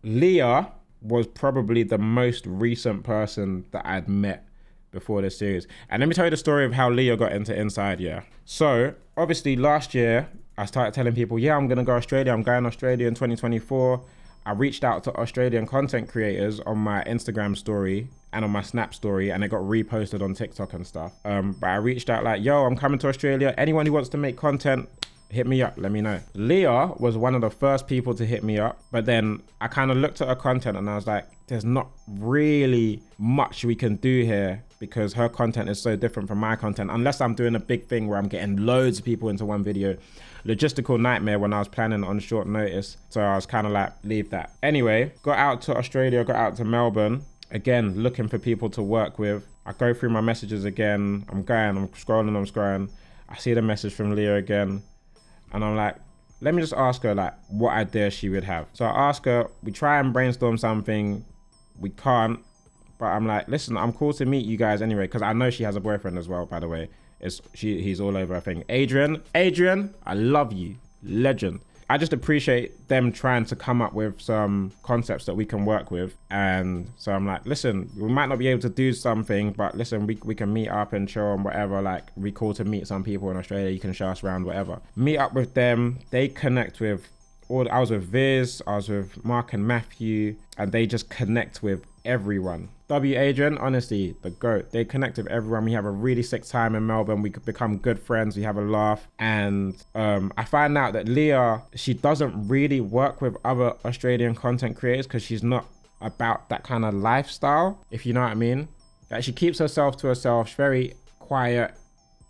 Leah was probably the most recent person that I'd met before this series. And let me tell you the story of how Leah got into Inside, yeah. So obviously last year, I started telling people, yeah, I'm gonna go Australia. I'm going to Australia in 2024. I reached out to Australian content creators on my Instagram story and on my Snap story, and it got reposted on TikTok and stuff. But I reached out like, yo, I'm coming to Australia. Anyone who wants to make content, hit me up, let me know. Leah was one of the first people to hit me up, but then I kind of looked at her content and I was like, there's not really much we can do here because her content is so different from my content, unless I'm doing a big thing where I'm getting loads of people into one video. Logistical nightmare when I was planning on short notice. So I was kind of like, leave that. Anyway, got out to Australia, got out to Melbourne. Again, looking for people to work with. I go through my messages again. I'm scrolling. I see the message from Leah again. And I'm like, let me just ask her like what idea she would have. So I ask her, we try and brainstorm something. We can't, but I'm like, listen, I'm cool to meet you guys anyway. Cause I know she has a boyfriend as well, by the way. He's all over her thing. Adrian, I love you, legend. I just appreciate them trying to come up with some concepts that we can work with. And so I'm like, listen, we might not be able to do something, but listen, we can meet up and chill and whatever. Like, we cool to meet some people in Australia. You can show us around, whatever. Meet up with them. They connect with I was with Viz, I was with Mark and Matthew, and they just connect with everyone. Adrian, honestly, the GOAT. They connect with everyone. We have a really sick time in Melbourne. We could become good friends. We have a laugh. And I find out that Leah, she doesn't really work with other Australian content creators because she's not about that kind of lifestyle, if you know what I mean. Like, she keeps herself to herself. She's very quiet,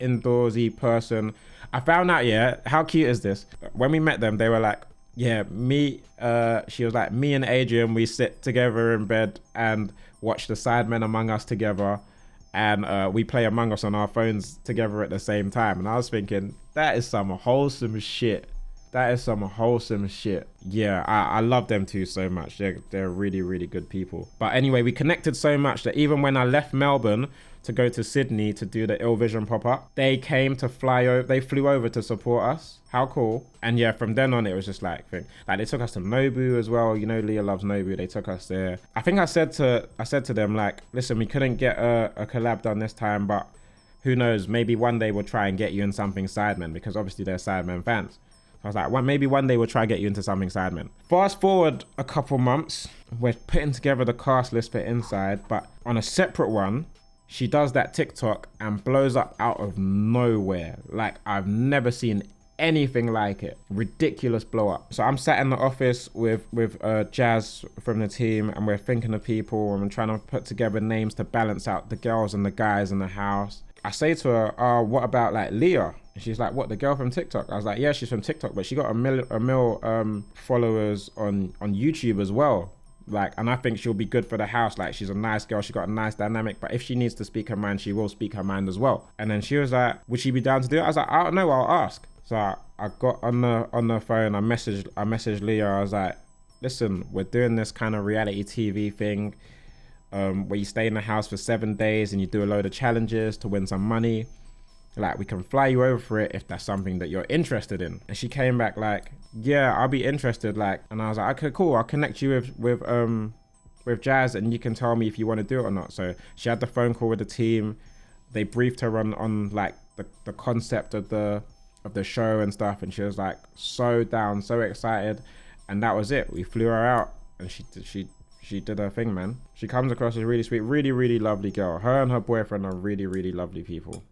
indoorsy person. I found out, yeah, how cute is this? When we met them, they were like, yeah, she was like, me and Adrian, we sit together in bed and watch the Sidemen Among Us together, and we play Among Us on our phones together at the same time. And I was thinking, that is some wholesome shit. That is some wholesome shit. Yeah, I love them two so much. They're really, really good people. But anyway, we connected so much that even when I left Melbourne to go to Sydney to do the Ill Vision pop-up, they flew over to support us. How cool. And yeah, from then on, it was just like they took us to Nobu as well. You know, Leah loves Nobu. They took us there. I think I said to them, like, listen, we couldn't get a collab done this time, but who knows, maybe one day we'll try and get you in something Sidemen, because obviously they're Sidemen fans. I was like, well, maybe one day we'll try and get you into something Sidemen. Fast forward a couple months, we're putting together the cast list for Inside, but on a separate one, she does that TikTok and blows up out of nowhere. Like, I've never seen anything like it. Ridiculous blow up. So I'm sat in the office with Jazz from the team, and we're thinking of people, and we're trying to put together names to balance out the girls and the guys in the house. I say to her, what about like Leah? And she's like, what, the girl from TikTok? I was like, yeah, she's from TikTok, but she got a mil followers on YouTube as well. Like, and I think she'll be good for the house. Like, she's a nice girl. She got a nice dynamic, but if she needs to speak her mind, she will speak her mind as well. And then she was like, would she be down to do it? I was like, I don't know, I'll ask. So I got on the phone, I messaged Leah. I was like, listen, we're doing this kind of reality TV thing where you stay in the house for 7 days and you do a load of challenges to win some money. Like, we can fly you over for it if that's something that you're interested in. And she came back like, yeah, I'll be interested. Like, and I was like, okay, cool. I'll connect you with Jazz, and you can tell me if you want to do it or not. So she had the phone call with the team. They briefed her on like the concept of the show and stuff, and she was like so down, so excited, and that was it. We flew her out, and she did her thing, man. She comes across as really sweet, really, really lovely girl. Her and her boyfriend are really, really lovely people.